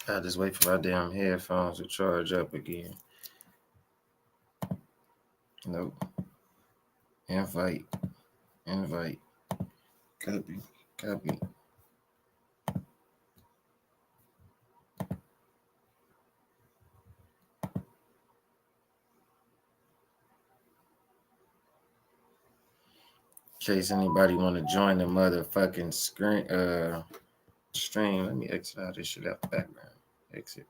I just wait for my damn headphones to charge up again. Nope. Invite. Copy. In case anybody want to join the motherfucking stream, let me exit out this shit out the background. Exit.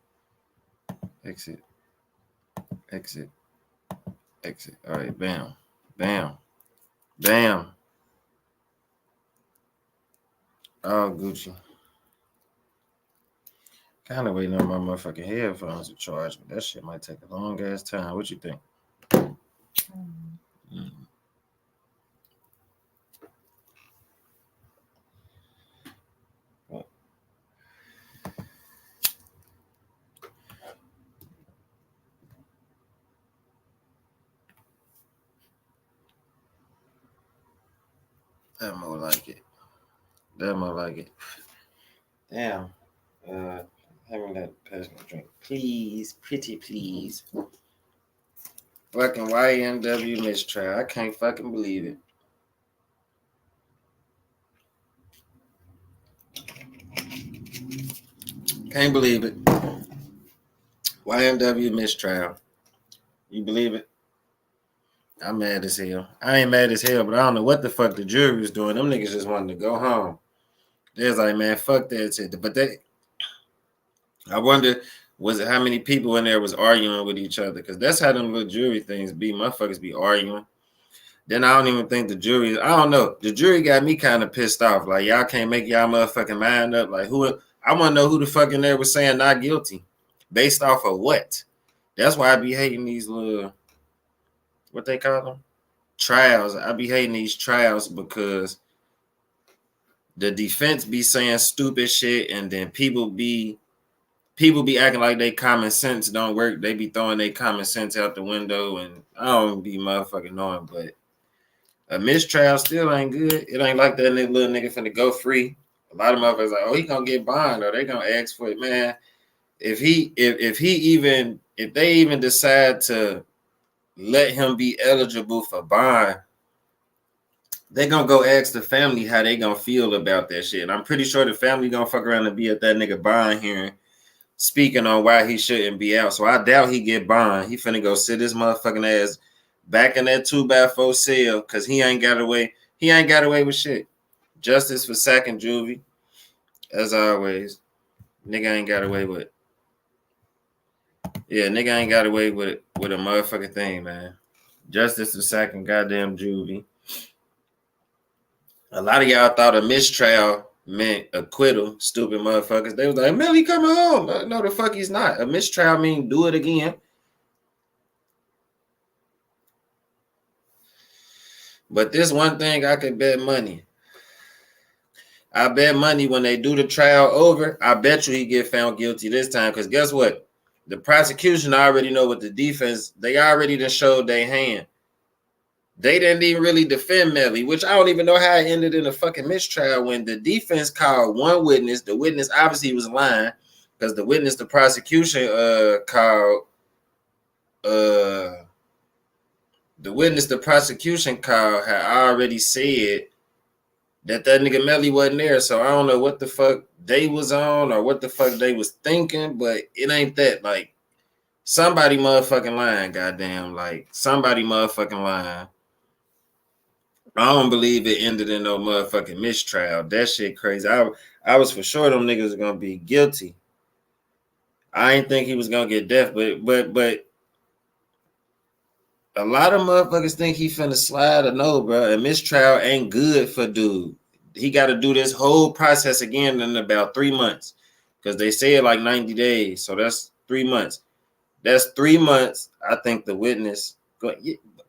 All right, bam. Oh, Gucci. Kind of waiting on my motherfucking headphones to charge, but that shit might take a long ass time. What you think? That more like it. Damn. Having that personal drink. Please, pretty please. Fucking YNW Mistrial. I can't fucking believe it. Can't believe it. YNW Mistrial. You believe it? I'm mad as hell. I ain't mad as hell, but I don't know what the fuck the jury was doing. Them niggas just wanted to go home. They was like, man, fuck that shit. But I wonder, was it how many people in there was arguing with each other? Because that's how them little jury things be. Motherfuckers be arguing. Then I don't even think the jury, I don't know. The jury got me kind of pissed off. Like, y'all can't make y'all motherfucking mind up. Like, I want to know who the fuck in there was saying not guilty. Based off of what? That's why I be hating these little, what they call them? Trials. I be hating these trials because the defense be saying stupid shit, and then people be acting like they common sense don't work. They be throwing their common sense out the window, and I don't be motherfucking knowing, but a mistrial still ain't good. It ain't like that little nigga finna go free. A lot of motherfuckers like, oh, he gonna get bond, or they gonna ask for it, man. If they even decide to let him be eligible for bond, they gonna go ask the family how they gonna feel about that shit. And I'm pretty sure the family gonna fuck around and be at that nigga bond hearing, speaking on why he shouldn't be out. So I doubt he get bond. He finna go sit his motherfucking ass back in that 2x4 cell because he ain't got away. He ain't got away with shit. Justice for second Juvy, as always. Nigga ain't got away with it. Yeah, nigga ain't got away with it with a motherfucking thing, man. Justice for second goddamn Juvy. A lot of y'all thought a mistrial meant acquittal, stupid motherfuckers. They was like, Melly coming home. No, the fuck he's not. A mistrial mean do it again. But this one thing I could bet money. I bet money when they do the trial over, I bet you he get found guilty this time. Because guess what? The prosecution already know what the defense, they already done showed their hand. They didn't even really defend Melly, which I don't even know how it ended in a fucking mistrial when the defense called one witness. The witness obviously was lying because the witness the prosecution called the witness the prosecution called had already said that nigga Melly wasn't there. So I don't know what the fuck they was on or what the fuck they was thinking, but it ain't that. Like, somebody motherfucking lying, goddamn. Like, somebody motherfucking lying. I don't believe it ended in no motherfucking mistrial. That shit crazy. I was for sure them niggas are gonna be guilty. I ain't think he was gonna get death, but a lot of motherfuckers think he finna slide or no, bro. A mistrial ain't good for dude. He got to do this whole process again in about 3 months because they said like 90 days. So that's 3 months. That's 3 months. I think the witness,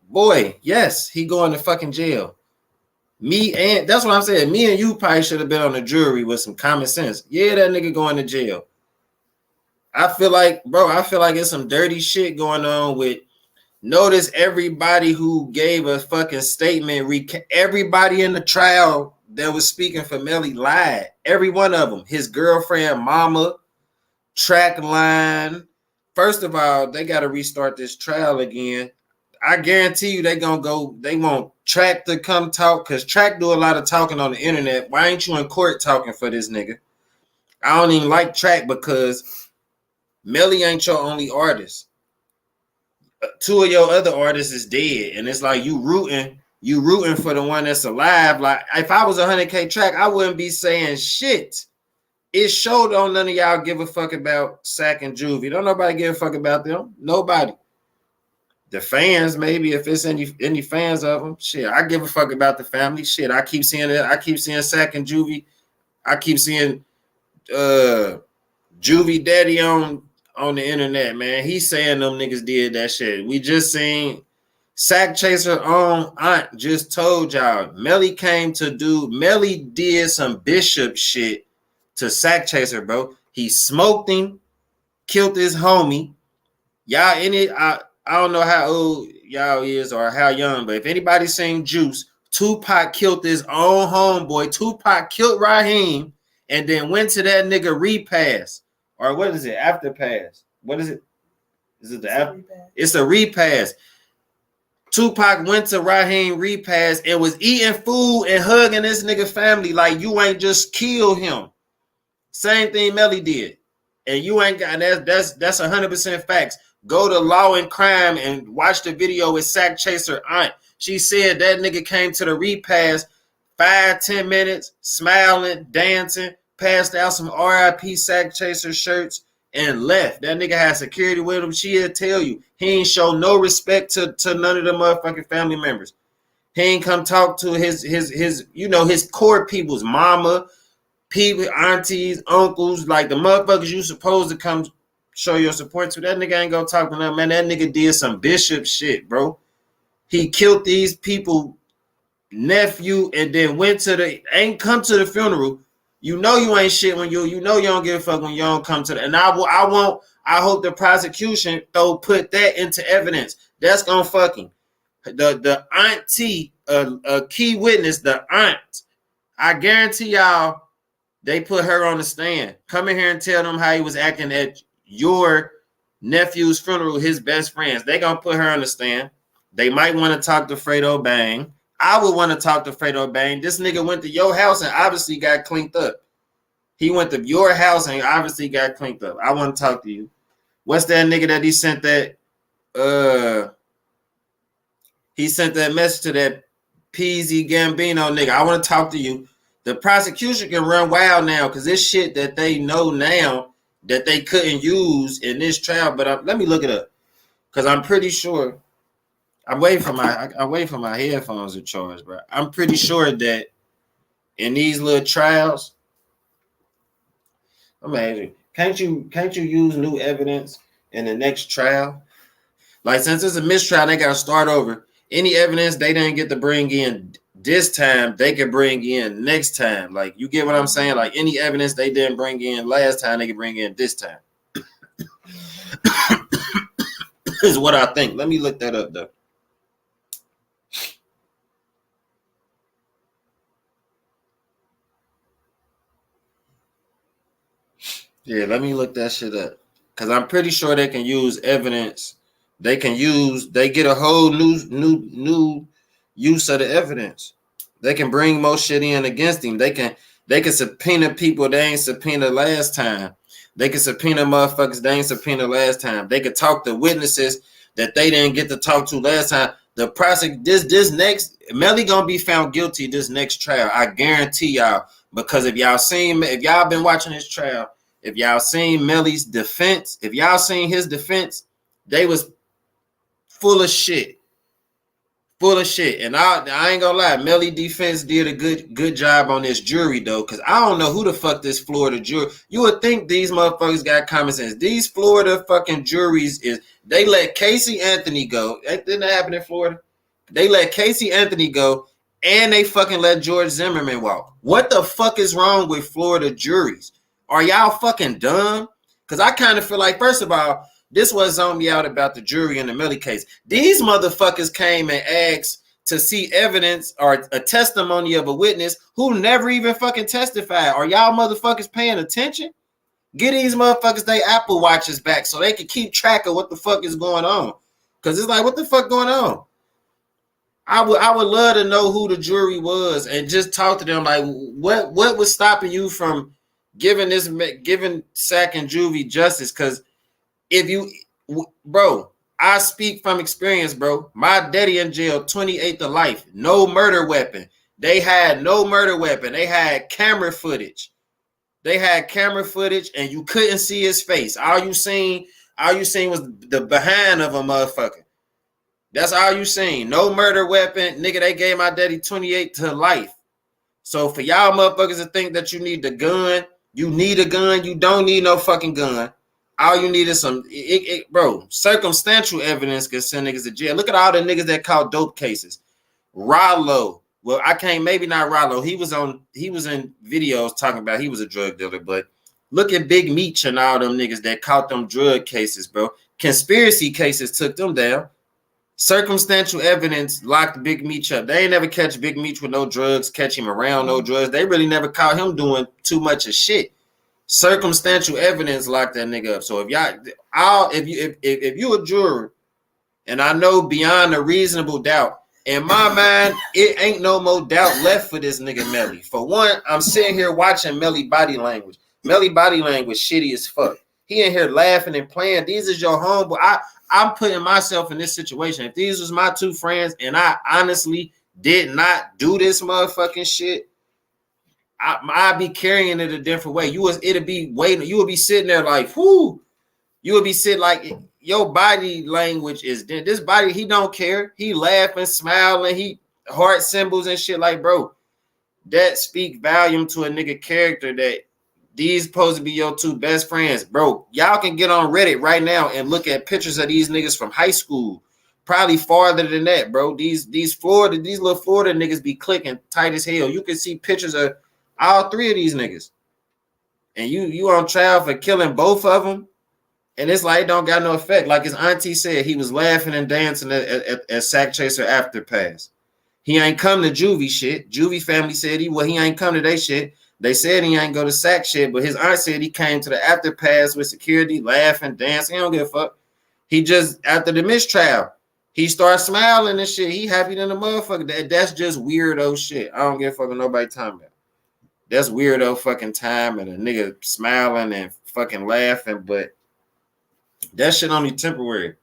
boy, yes, he going to fucking jail. That's what I'm saying. Me and you probably should have been on the jury with some common sense. Yeah, that nigga going to jail. I feel like it's some dirty shit going on with. Notice everybody who gave a fucking statement, everybody in the trial that was speaking for Melly lied. Every one of them. His girlfriend, mama, track line. First of all, they got to restart this trial again. I guarantee you they want Track to come talk, because Track do a lot of talking on the internet. Why ain't you in court talking for this nigga? I don't even like Track because Melly ain't your only artist. Two of your other artists is dead, and it's like you rooting for the one that's alive. Like if I was 100K Track, I wouldn't be saying shit. It showed on none of y'all give a fuck about Sack and Juvy. Don't nobody give a fuck about them. Nobody. The fans, maybe if it's any fans of them, shit, I give a fuck about the family. Shit, I keep seeing it. I keep seeing Sack and Juvy. I keep seeing Juvy Daddy on the internet, man. He's saying them niggas did that shit. We just seen Sack Chaser on aunt just told y'all Melly did some Bishop shit to Sack Chaser, bro. He smoked him, killed his homie. Y'all in it, I don't know how old y'all is or how young, but if anybody seen Juice, Tupac killed his own homeboy. Tupac killed Raheem and then went to that nigga repass. Or what is it? After pass. What is it? Is it the after? It's a repass. Tupac went to Raheem repass and was eating food and hugging this nigga family like you ain't just killed him. Same thing Melly did. And you ain't got that's 100% facts. Go to Law and Crime and watch the video with Sack Chaser aunt. She said that nigga came to the repass 5-10 minutes, smiling, dancing, passed out some RIP Sack Chaser shirts and left. That nigga had security with him. She'll tell you he ain't show no respect to none of the motherfucking family members. He ain't come talk to his core people's mama, people, aunties, uncles, like the motherfuckers you supposed to come show your support to. That nigga ain't gonna talk to them, man. That nigga did some Bishop shit, bro. He killed these people, nephew, and then ain't come to the funeral. You know you ain't shit when you know you don't give a fuck when you don't come to the. And I hope the prosecution put that into evidence. That's gonna fucking the auntie, a key witness, the aunt. I guarantee y'all, they put her on the stand. Come in here and tell them how he was acting at your nephew's funeral, his best friends. They gonna put her on the stand. They might want to talk to Fredo Bang. I would want to talk to Fredo Bang. This nigga went to your house and obviously got cleaned up. He went to your house and obviously got cleaned up. I want to talk to you. What's that nigga that he sent that message to that PZ Gambino nigga? I want to talk to you. The prosecution can run wild now because this shit that they know now that they couldn't use in this trial. But let me look it up because I'm pretty sure. I'm waiting for my headphones to charge, bro. I'm pretty sure that in these little trials, imagine, can't you use new evidence in the next trial? Like since it's a mistrial, they gotta start over. Any evidence they didn't get to bring in this time, they can bring in next time. Like you get what I'm saying? Like any evidence they didn't bring in last time, they can bring in this time. Is what I think. Let me look that up though. Yeah, let me look that shit up. Because I'm pretty sure they can use evidence. They get a whole new use of the evidence. They can bring more shit in against him. They can subpoena people they ain't subpoena last time. They can subpoena motherfuckers they ain't subpoena last time. They can talk to witnesses that they didn't get to talk to last time. The this next Melly gonna be found guilty this next trial. I guarantee y'all. Because if y'all been watching this trial, if y'all seen Melly's defense, if y'all seen his defense, they was full of shit. Full of shit. And I ain't gonna lie, Melly defense did a good job on this jury though, because I don't know who the fuck this Florida jury. You would think these motherfuckers got common sense. These Florida fucking juries they let Casey Anthony go. That didn't happen in Florida. They let Casey Anthony go and they fucking let George Zimmerman walk. What the fuck is wrong with Florida juries? Are y'all fucking dumb? Because I kind of feel like, first of all, this was on me out about the jury in the Melly case. These motherfuckers came and asked to see evidence or a testimony of a witness who never even fucking testified. Are y'all motherfuckers paying attention? Get these motherfuckers they Apple Watches back so they can keep track of what the fuck is going on. Cause it's like, what the fuck going on? I would love to know who the jury was and just talk to them. Like, what was stopping you from giving Sack and Juvy justice? Cause if you, bro, I speak from experience, bro. My daddy in jail, 28 to life, no murder weapon. They had no murder weapon. They had camera footage. And you couldn't see his face. All you seen was the behind of a motherfucker. That's all you seen. No murder weapon. Nigga, they gave my daddy 28 to life. So for y'all motherfuckers to think that you need the gun, you need a gun, you don't need no fucking gun. All you need is some, bro, circumstantial evidence can send niggas to jail. Look at all the niggas that caught dope cases. Rollo. Well, maybe not Rollo. He was in videos talking about he was a drug dealer, but look at Big Meech and all them niggas that caught them drug cases, bro. Conspiracy cases took them down. Circumstantial evidence locked Big Meech up. They ain't never catch Big Meech with no drugs, catch him around no drugs. They really never caught him doing too much of shit. Circumstantial evidence locked that nigga up. So if you a juror, and I know beyond a reasonable doubt, in my mind, it ain't no more doubt left for this nigga Melly. For one, I'm sitting here watching Melly body language. Melly body language shitty as fuck. He in here laughing and playing. These is your homeboy. I'm putting myself in this situation. If these was my two friends and I honestly did not do this motherfucking shit, I'd be carrying it a different way. You would be sitting there like, whoo. You would be sitting like, your body language is this body. He don't care. He laughing, smiling. He heart symbols and shit. Like, bro, that speak volume to a nigga character that these supposed to be your two best friends, bro. Y'all can get on Reddit right now and look at pictures of these niggas from high school. Probably farther than that, bro. These little Florida niggas be clicking tight as hell. You can see pictures of all three of these niggas, and you on trial for killing both of them. And it's like it don't got no effect. Like his auntie said, he was laughing and dancing at Sack Chaser After Pass. He ain't come to Juvy shit. Juvy family said he ain't come to their shit. They said he ain't go to Sack shit, but his aunt said he came to the After Pass with security, laughing, dancing. He don't give a fuck. He just, after the mistrial, he started smiling and shit. He happy than a motherfucker. That's just weirdo shit. I don't give a fuck what nobody talking about. That's weirdo fucking time and a nigga smiling and fucking laughing, but that shit only temporary.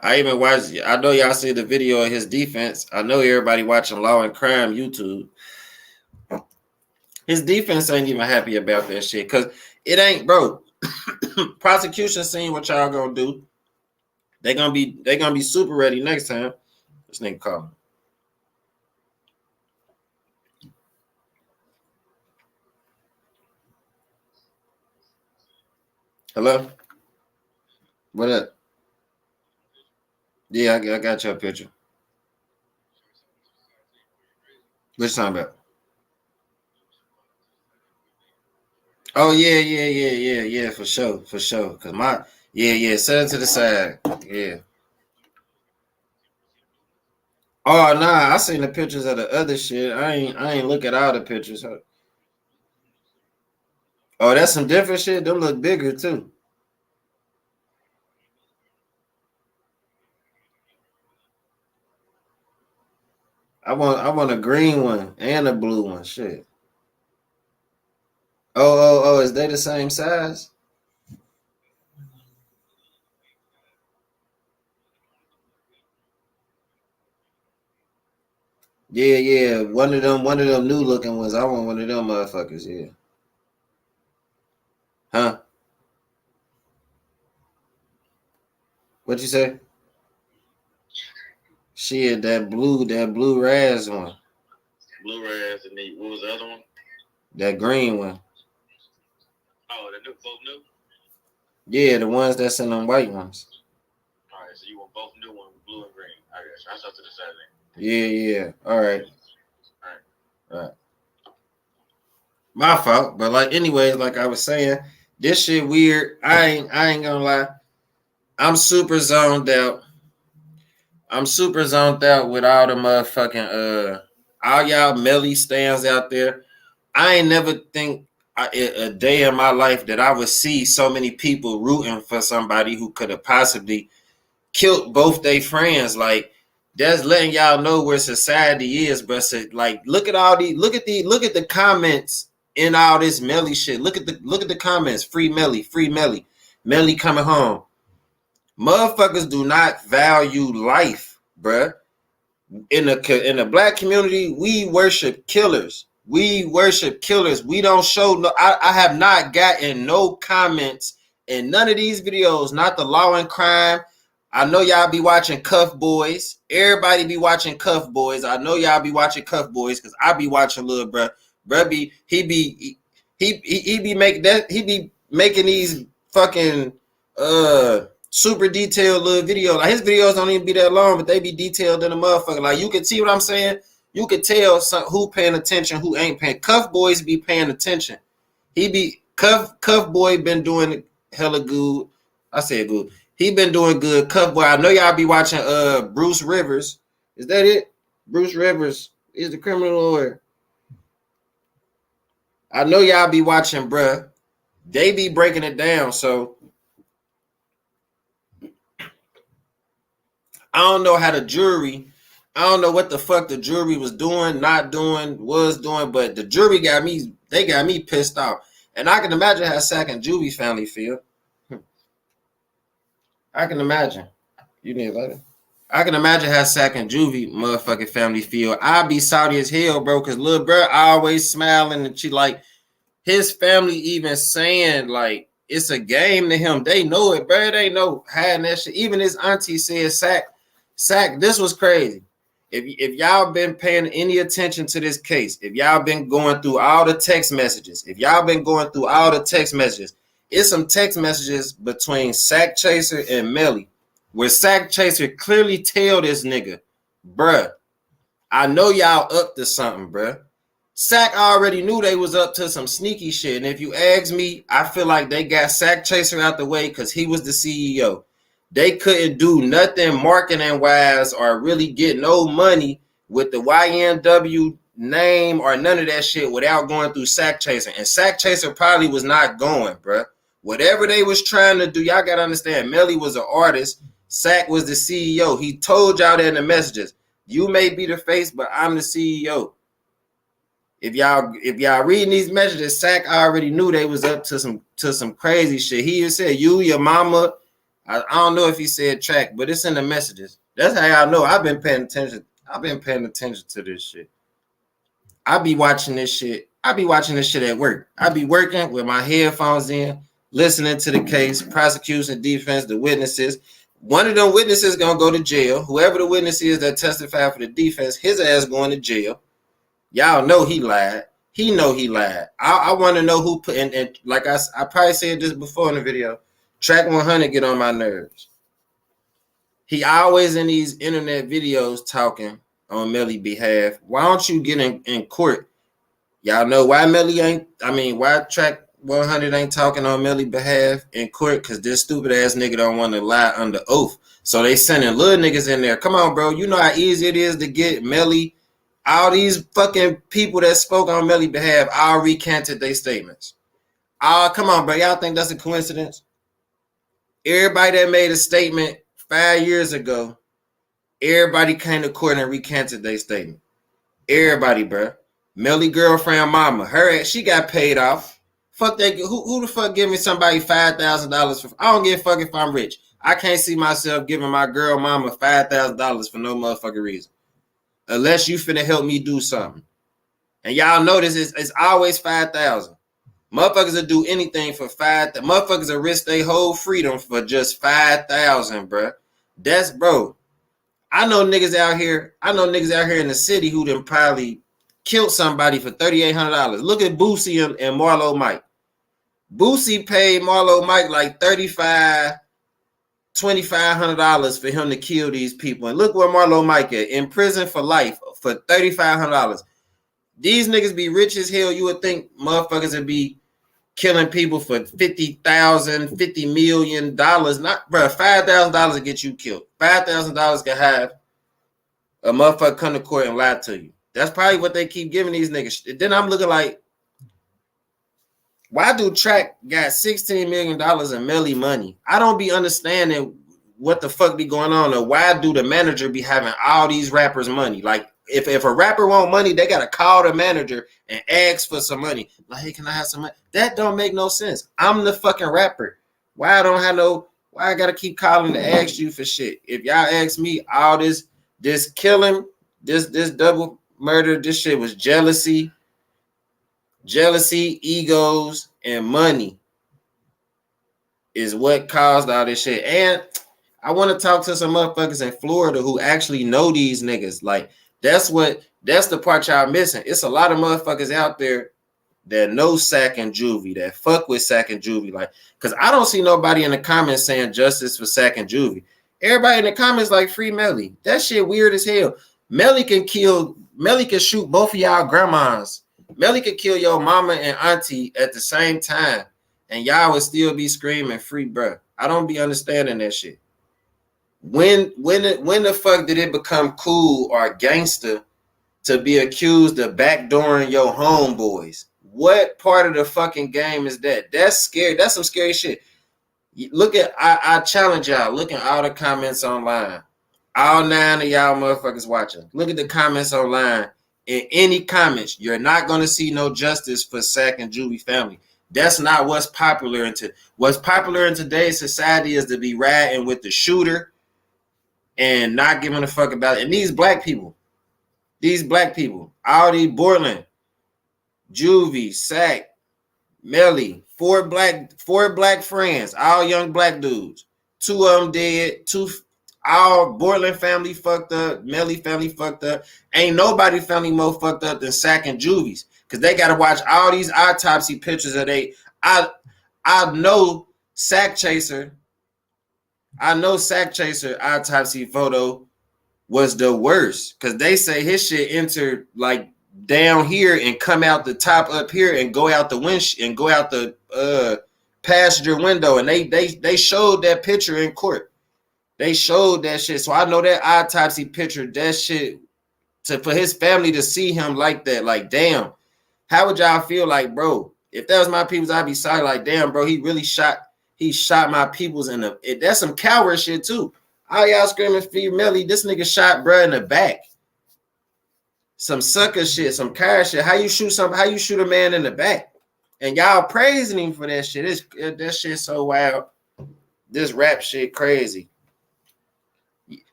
I even watched, I know y'all see the video of his defense. I know everybody watching Law and Crime YouTube. His defense ain't even happy about that shit because it ain't, bro. Prosecution seeing what y'all gonna do. They gonna be super ready next time. This nigga calling. Hello? What up? Yeah, I got your picture. What you talking about? Oh yeah, for sure. Cause set it to the side. Yeah. Oh nah, I seen the pictures of the other shit. I ain't look at all the pictures. Oh, that's some different shit. Them look bigger too. I want a green one and a blue one. Shit. Oh, is they the same size? Yeah. One of them new looking ones. I want one of them motherfuckers, yeah. Huh? What you say? Shit, that blue Raz one. Blue Raz and what was the other one? That green one. Oh, the both new? Yeah, the ones that's in them white ones. All right, so you want both new ones, blue and green. I guess. I saw to the side then. Yeah. All right. My fault. But like anyways, like I was saying, this shit weird. I ain't gonna lie. I'm super zoned out. I'm super zoned out with all the motherfucking all y'all Melly stands out there. I ain't never think a day in my life that I would see so many people rooting for somebody who could have possibly killed both their friends. Like that's letting y'all know where society is, but like look at all these, look at the comments in all this Melly shit. Look at the comments. Free Melly, free Melly, Melly coming home. Motherfuckers do not value life, bruh. In the black community, we worship killers. We worship killers. We don't show no. I have not gotten no comments in none of these videos. Not the law and crime. I know y'all be watching Cuff Boys. Everybody be watching Cuff Boys. I know y'all be watching Cuff Boys because I be watching little bruh. Bruh he be making that. He be making these fucking super detailed little video. Like his videos don't even be that long, but they be detailed in a motherfucker. Like you can see what I'm saying. You can tell who paying attention, who ain't paying. Cuff Boys be paying attention. He be Cuff Boy been doing hella good. I said good. He been doing good. Cuff Boy. I know y'all be watching Bruce Rivers. Is that it? Bruce Rivers is the criminal lawyer. I know y'all be watching, bruh. They be breaking it down, so I don't know how the jury, I don't know what the fuck the jury was doing, not doing, was doing, but the jury got me pissed off. And I can imagine how Sack and Juvy family feel. I can imagine. You need later. I can imagine how Sack and Juvy motherfucking family feel. I be salty as hell, bro, because little bro always smiling and she like his family even saying like it's a game to him. They know it, bro. They know hiding that shit. Even his auntie said, Sack, this was crazy. If y'all been paying any attention to this case, if y'all been going through all the text messages, it's some text messages between Sack Chaser and Melly, where Sack Chaser clearly tell this nigga, bruh, I know y'all up to something, bruh. Sack already knew they was up to some sneaky shit. And if you ask me, I feel like they got Sack Chaser out the way because he was the CEO. They couldn't do nothing marketing wise or really get no money with the YNW name or none of that shit without going through Sack Chaser. And Sack Chaser probably was not going, bruh. Whatever they was trying to do, y'all got to understand, Melly was an artist. Sack was the CEO. He told y'all that in the messages. You may be the face, but I'm the CEO. If y'all reading these messages, Sack already knew they was up to some crazy shit. He said, you, your mama, I don't know if he said track, but it's in the messages. That's how y'all know I've been paying attention. I've been paying attention to this shit. I be watching this shit at work. I be working with my headphones in, listening to the case, prosecution, defense, the witnesses. One of them witnesses gonna go to jail. Whoever the witness is that testified for the defense, his ass going to jail. Y'all know he lied. He know he lied. I want to know who put and like I probably said this before in the video. Track 100 get on my nerves. He always in these internet videos talking on Melly behalf. Why don't you get in court? Y'all know why why Track 100 ain't talking on Melly behalf in court? Because this stupid ass nigga don't want to lie under oath. So they sending little niggas in there. Come on, bro. You know how easy it is to get Melly. All these fucking people that spoke on Melly behalf all recanted their statements. Come on, bro. Y'all think that's a coincidence? Everybody that made a statement 5 years ago, everybody came to court and recanted their statement. Everybody, bro. Melly girlfriend mama, she got paid off. Fuck that. Who the fuck give me somebody $5,000 for? I don't give a fuck if I'm rich. I can't see myself giving my girl mama $5,000 for no motherfucking reason. Unless you finna help me do something. And y'all know this it's always 5,000. Motherfuckers will do anything for 5,000. Motherfuckers will risk their whole freedom for just 5,000, bro. That's bro. I know niggas out here in the city who done probably killed somebody for $3,800. Look at Boosie and Marlo Mike. Boosie paid Marlo Mike like $2,500 for him to kill these people. And look where Marlo Mike at, in prison for life for $3,500. These niggas be rich as hell. You would think motherfuckers would be killing people for $50,000, $50 million. Not, bro, $5,000 to get you killed. $5,000 can have A motherfucker come to court and lie to you. That's probably what they keep giving these niggas. Then I'm looking like, why do Track got $16 million in Melly money? I don't be understanding what the fuck be going on, or why do the manager be having all these rappers money? Like, if a rapper want money, they gotta call the manager and ask for some money. Like, hey, can I have some money? That don't make no sense. I'm the fucking rapper. Why I gotta keep calling to ask you for shit? If y'all ask me, all this killing, this double murder, this shit was jealousy, egos, and money is what caused all this shit. And I want to talk to some motherfuckers in Florida who actually know these niggas. Like, that's the part y'all missing. It's a lot of motherfuckers out there that know Sack and Juvy, that fuck with Sack and Juvy. Like, because I don't see nobody in the comments saying justice for Sack and Juvy. Everybody in the comments like, free Melly. That shit weird as hell. Melly can shoot both of y'all grandmas. Melly could kill your mama and auntie at the same time, and y'all would still be screaming free, bruh. I don't be understanding that shit. When the fuck did it become cool or gangster to be accused of backdooring your homeboys? What part of the fucking game is that? That's scary. That's some scary shit. Look at, I challenge y'all. Look at all the comments online. All 9 of y'all motherfuckers watching. Look at the comments online. In any comments, you're not going to see no justice for Sack and Juvy family. That's not what's popular what's popular in today's society is to be riding with the shooter and not giving a fuck about it. And these black people, all these Borland, Juvy, Sack, Melly, four black friends, all young black dudes. 2 of them dead, all Borland family fucked up, Melly family fucked up. Ain't nobody family more fucked up than Sack and Juvy's, because they got to watch all these autopsy pictures of I know Sack Chaser autopsy photo was the worst, because they say his shit entered like down here and come out the top up here and go out the windshield and go out the passenger window, and they showed that picture in court. They showed that shit. So I know that autopsy picture, that shit, for his family to see him like that, like, damn, how would y'all feel? Like, bro, if that was my peoples, I'd be sorry. Like, damn, bro, he shot my peoples that's some coward shit too. All y'all screaming for Melly, this nigga shot bro in the back. Some sucker shit, some coward shit. How you shoot a man in the back? And y'all praising him for that shit. That shit so wild. This rap shit crazy.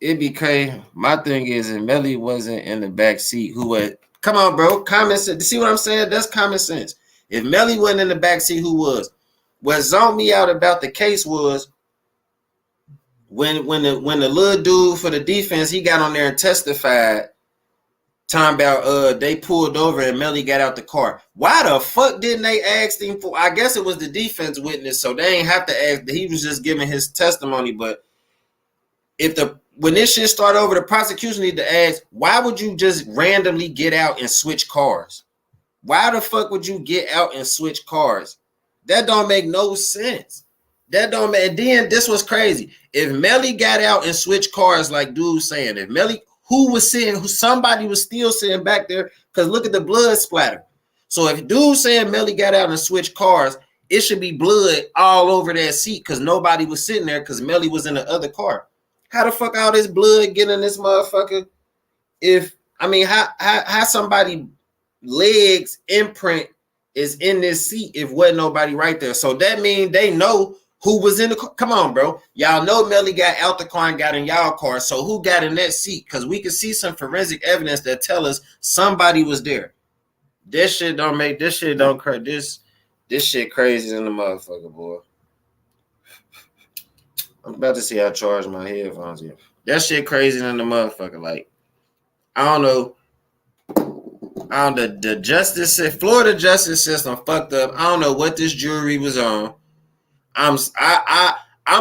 It became, my thing is, if Melly wasn't in the back seat, who would? Come on, bro. Common sense. See what I'm saying? That's common sense. If Melly wasn't in the back seat, who was? What zoned me out about the case was when the little dude for the defense, he got on there and testified, talking about they pulled over and Melly got out the car. Why the fuck didn't they ask him for? I guess it was the defense witness, so they ain't have to ask. He was just giving his testimony. But when this shit start over, the prosecution need to ask, why would you just randomly get out and switch cars? Why the fuck would you get out and switch cars? That don't make no sense. And then this was crazy. If Melly got out and switched cars, like dude saying, if Melly, somebody was still sitting back there, because look at the blood splatter. So if dude saying Melly got out and switched cars, it should be blood all over that seat, because nobody was sitting there, because Melly was in the other car. How the fuck all this blood get in this motherfucker? How somebody legs imprint is in this seat if wasn't nobody right there? So that means they know who was in the car. Come on, bro. Y'all know Melly got out the car and got in y'all car. So who got in that seat? Because we can see some forensic evidence that tell us somebody was there. This shit crazy in the motherfucker, boy. I'm about to see how I charge my headphones here. That shit crazy in the motherfucker. Like, I don't know. The Florida justice system fucked up. I don't know what this jury was on. I'm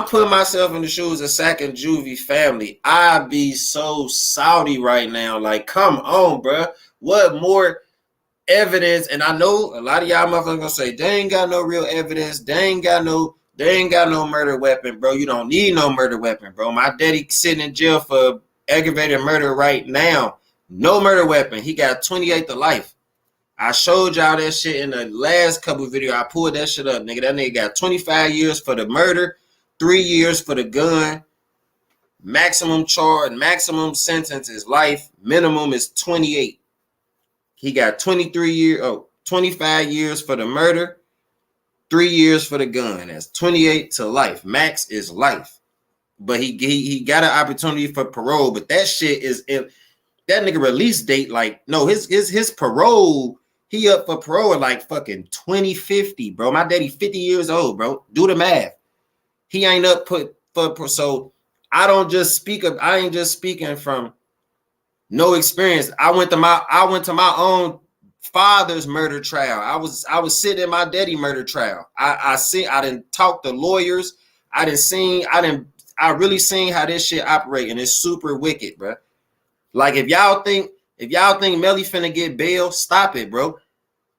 putting myself in the shoes of Sack and Juvy family. I be so salty right now. Like, come on, bro. What more evidence? And I know a lot of y'all motherfuckers gonna say they ain't got no real evidence. They ain't got no murder weapon, bro. You don't need no murder weapon, bro. My daddy sitting in jail for aggravated murder right now. No murder weapon. He got 28 to life. I showed y'all that shit in the last couple video. I pulled that shit up, nigga. That nigga got 25 years for the murder, 3 years for the gun. Maximum charge, maximum sentence is life. Minimum is 28. He got 25 years for the murder, 3 years for the gun. That's 28 to life. Max is life. But he got an opportunity for parole. But that shit is, if that nigga release date, like, no, his parole, he up for parole at like fucking 2050, bro. My daddy 50 years old, bro. Do the math. He ain't up for so I ain't just speaking from no experience. I went to my own father's murder trial. I was sitting in my daddy murder trial. I didn't talk to lawyers. I really seen how this shit operate, and it's super wicked, bro. Like, if y'all think Melly finna get bail, stop it, bro.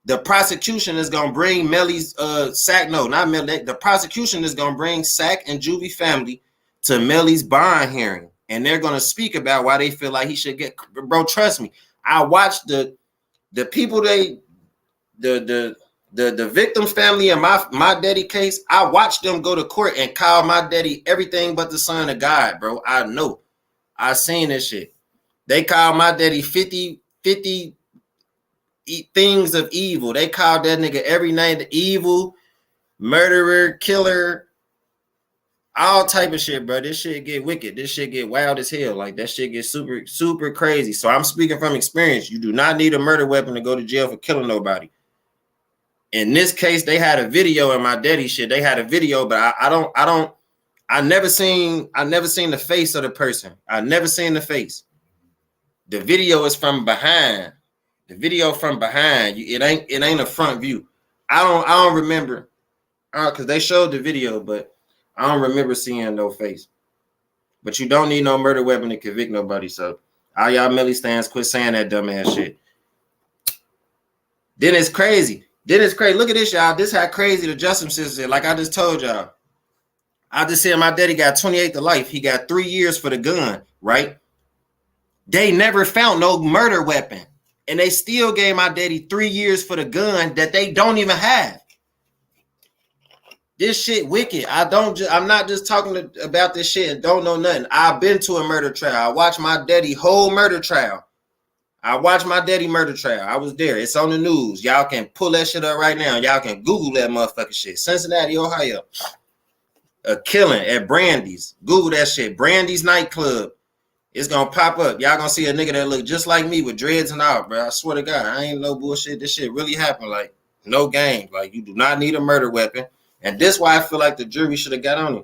The prosecution is gonna bring Melly's Sack. No, not Melly. The prosecution is gonna bring Sack and Juvy family to Melly's bond hearing, and they're gonna speak about why they feel like he should get. Bro, trust me. I watched the people the victim family in my daddy case. I watched them go to court and call my daddy everything but the son of God, bro. I know. I seen this shit. They called my daddy 50 things of evil. They called that nigga every name, evil, murderer, killer, all type of shit, bro. This shit get wicked. This shit get wild as hell. Like, that shit get super, super crazy. So I'm speaking from experience. You do not need a murder weapon to go to jail for killing nobody. In this case, they had a video in my daddy shit. They had a video, but I never seen the face of the person. I never seen the face. The video is from behind. The video from behind. It ain't a front view. I don't remember. Because they showed the video, but I don't remember seeing no face. But you don't need no murder weapon to convict nobody. So all y'all Melly stands, quit saying that dumbass shit. Then it's crazy. Look at this, y'all. This how crazy the justice system is. Like I just told y'all. I just said my daddy got 28 to life. He got 3 years for the gun, right? They never found no murder weapon. And they still gave my daddy 3 years for the gun that they don't even have. This shit wicked. I'm not just talking about this shit and don't know nothing. I've been to a murder trial. I watched my daddy whole murder trial. I was there. It's on the news. Y'all can pull that shit up right now. Y'all can Google that motherfucking shit. Cincinnati, Ohio. A killing at Brandy's. Google that shit. Brandy's nightclub. It's gonna pop up. Y'all gonna see a nigga that look just like me with dreads and all, bro. I swear to God, I ain't no bullshit. This shit really happened. Like, no game. Like, you do not need a murder weapon. And this why I feel like the jury should have got on him.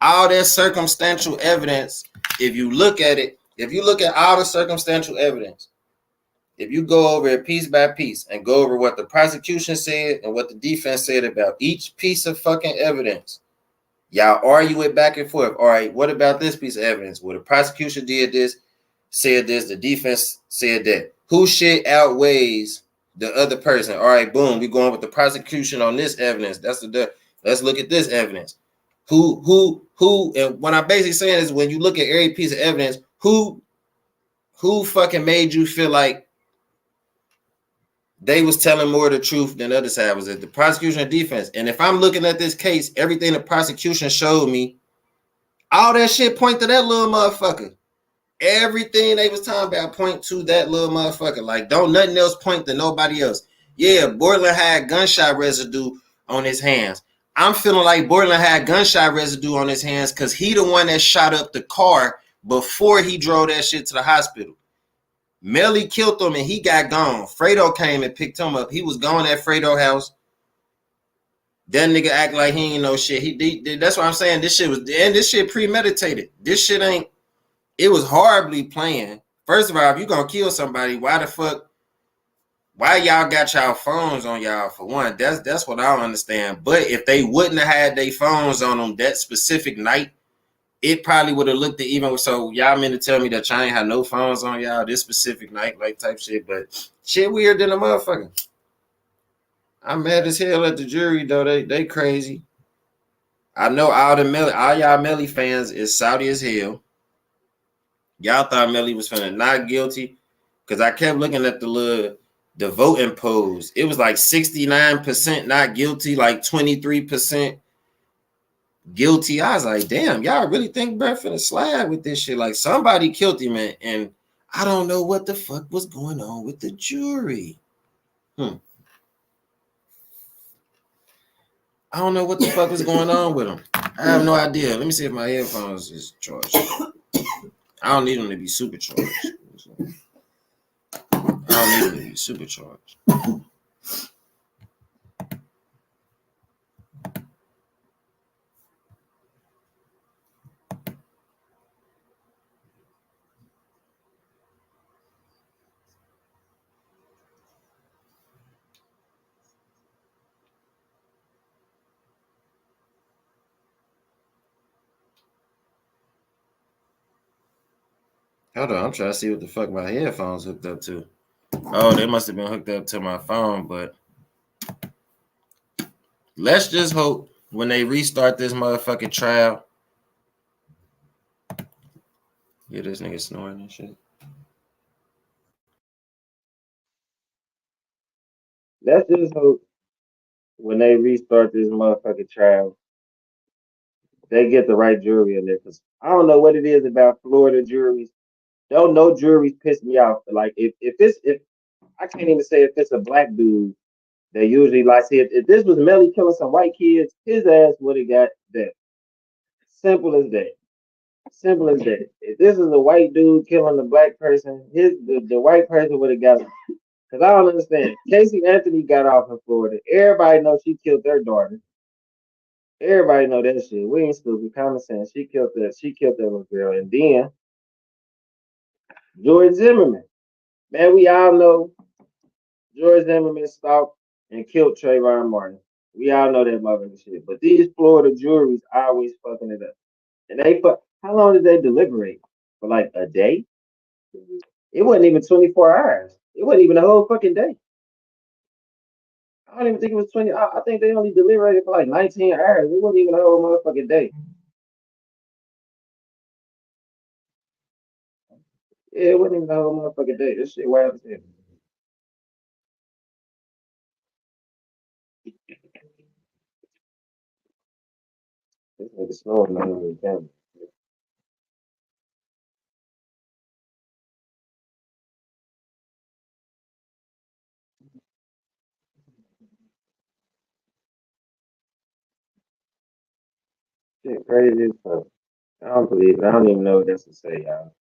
All that circumstantial evidence, if you look at it, if you look at all the circumstantial evidence, if you go over it piece by piece and go over what the prosecution said and what the defense said about each piece of fucking evidence, y'all argue it back and forth. All right, what about this piece of evidence? Well, the prosecution did this, said this, the defense said that. Who shit outweighs the other person? All right, boom, we going with the prosecution on this evidence. Let's look at this evidence. Who, and what I'm basically saying is, when you look at every piece of evidence, who fucking made you feel like they was telling more of the truth than the other side? Was it the prosecution or defense? And if I'm looking at this case, everything the prosecution showed me, all that shit point to that little motherfucker. Everything they was talking about point to that little motherfucker. Like, don't nothing else point to nobody else. Yeah, Borland had gunshot residue on his hands. I'm feeling like Borland had gunshot residue on his hands because he the one that shot up the car before he drove that shit to the hospital. Melly killed him and he got gone. Fredo came and picked him up. He was gone at Fredo house. That nigga act like he ain't no shit. That's what I'm saying. This shit premeditated. This shit ain't. It was horribly planned. First of all, if you gonna kill somebody, why y'all got y'all phones on y'all, for one? That's what I don't understand. But if they wouldn't have had their phones on them that specific night, it probably would have looked at even. So y'all meant to tell me that y'all ain't had no phones on y'all this specific night, like type shit. But shit weird than a motherfucker. I'm mad as hell at the jury though. They crazy. I know all y'all Melly fans is Saudi as hell. Y'all thought Melly was finna not guilty? Because I kept looking at the voting polls. It was like 69% not guilty, like 23% guilty. I was like, damn, y'all really think Brett finna slide with this shit? Like somebody killed him, and I don't know what the fuck was going on with the jury. I don't know what the fuck is going on with him. I have no idea. Let me see if my headphones is charged. I don't need them to be supercharged. I don't need them to be supercharged. Hold on, I'm trying to see what the fuck my headphones hooked up to. Oh, they must have been hooked up to my phone, but let's just hope when they restart this motherfucking trial. Yeah, this nigga snoring and shit. Let's just hope when they restart this motherfucking trial, they get the right jury in there. Cause I don't know what it is about Florida juries. Don't no juries piss me off. Like if I can't even say if it's a black dude, they usually like see if this was Melly killing some white kids, his ass would have got that. Simple as that. Simple as that. If this is a white dude killing a black person, the white person would have got him. Cause I don't understand. Casey Anthony got off in Florida. Everybody knows she killed their daughter. Everybody know that shit. We ain't stupid. Common sense. She killed that. She killed that little girl. And then George Zimmerman. Man, we all know George Zimmerman stalked and killed Trayvon Martin. We all know that motherfucking shit. But these Florida juries always fucking it up. And they fuck. How long did they deliberate? For like a day? It wasn't even 24 hours. It wasn't even a whole fucking day. I don't even think it was 20. I think they only deliberated for like 19 hours. It wasn't even a whole motherfucking day. Yeah, it wasn't even a whole motherfucking day. This shit wild as hell. This nigga snoring on the camera. Shit crazy as fuck. I don't believe it. I don't even know what that's to say, y'all.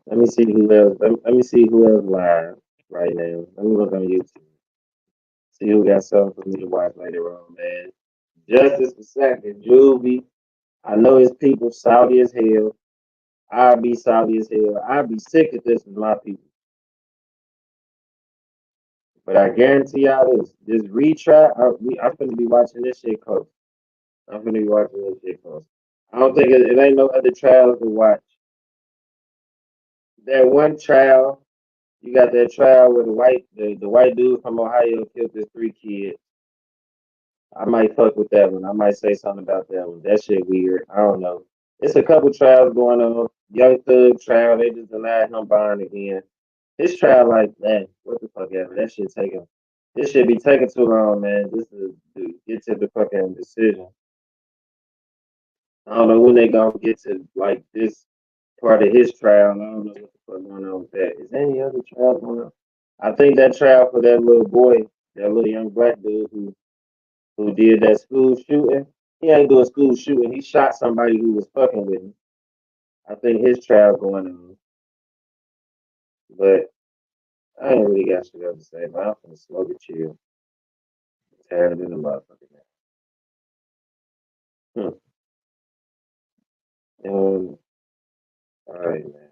Let me see who else. Let me see who else live right now. Let me look on YouTube. See who got something for me to watch later on, man. Justice for second, Juvy. I know his people salty as hell. I'd be salty as hell. I'd be sick if this was my people. But I guarantee y'all this retry. I'm gonna be watching this shit close. I'm gonna be watching this shit close. I don't think it ain't no other trials to watch. That one trial, you got that trial where the white dude from Ohio killed his three kids. I might fuck with that one. I might say something about that one. That shit weird. I don't know. It's a couple trials going on. Young Thug trial, they just denied him bond again. His trial, like, man, what the fuck ever. That shit taking. This should be taking too long, man. Just to get to the fucking decision. I don't know when they gonna get to like this part of his trial. I don't know what the fuck going on with that. Is there any other trial going on? I think that trial for that little boy, that little young black dude who did that school shooting. He ain't do a school shooting. He shot somebody who was fucking with him. I think his trial going on. But I ain't really got shit else to say. But I'm gonna smoke a chill. Tear it in the motherfucker. Hmm. All right, man.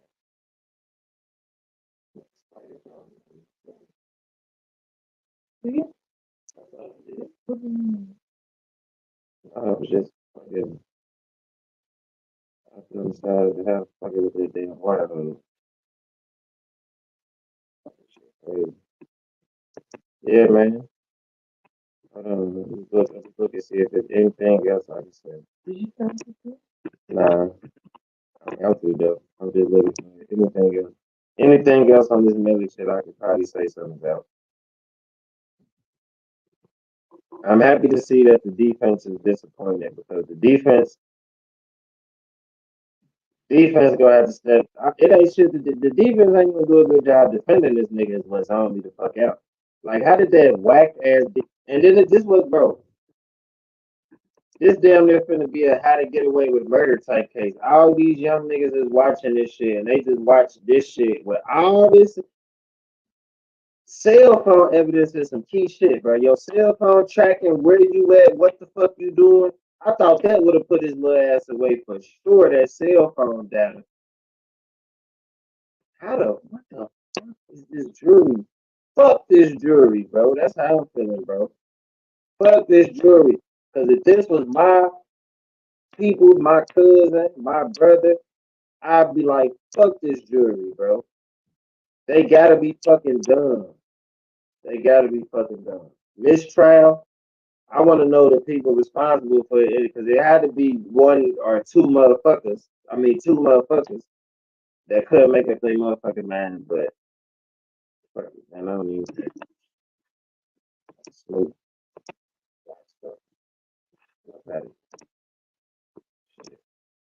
I was just fucking. I feel decided to have fucking with that damn water hose. Hey, yeah, man. Hold on. Let me look and see if there's anything else I can say. Nah, I don't have to though. I'm just looking for anything else. Anything else on this Melly shit, I could probably say something about. I'm happy to see that the defense is disappointed because the defense gonna have to step. It ain't shit. The defense ain't gonna do a good job defending this nigga as much. I don't need to fuck out. Like, how did that whack ass? And then this was, bro. This damn near finna be a how to get away with murder type case. All these young niggas is watching this shit, and they just watch this shit with all this cell phone evidence is some key shit, bro. Your cell phone tracking, where you at, what the fuck you doing. I thought that would have put his little ass away for sure. That cell phone data. What the fuck is this jury? Fuck this jury, bro. That's how I'm feeling, bro. Fuck this jury. Cause if this was my people, my cousin, my brother, I'd be like, fuck this jury, bro. They gotta be fucking done. They gotta be fucking done. Mistrial. I want to know the people responsible for it because it had to be one or two motherfuckers. I mean, two motherfuckers that could make up their motherfucking mind, but fuck it, man, I don't even smoke.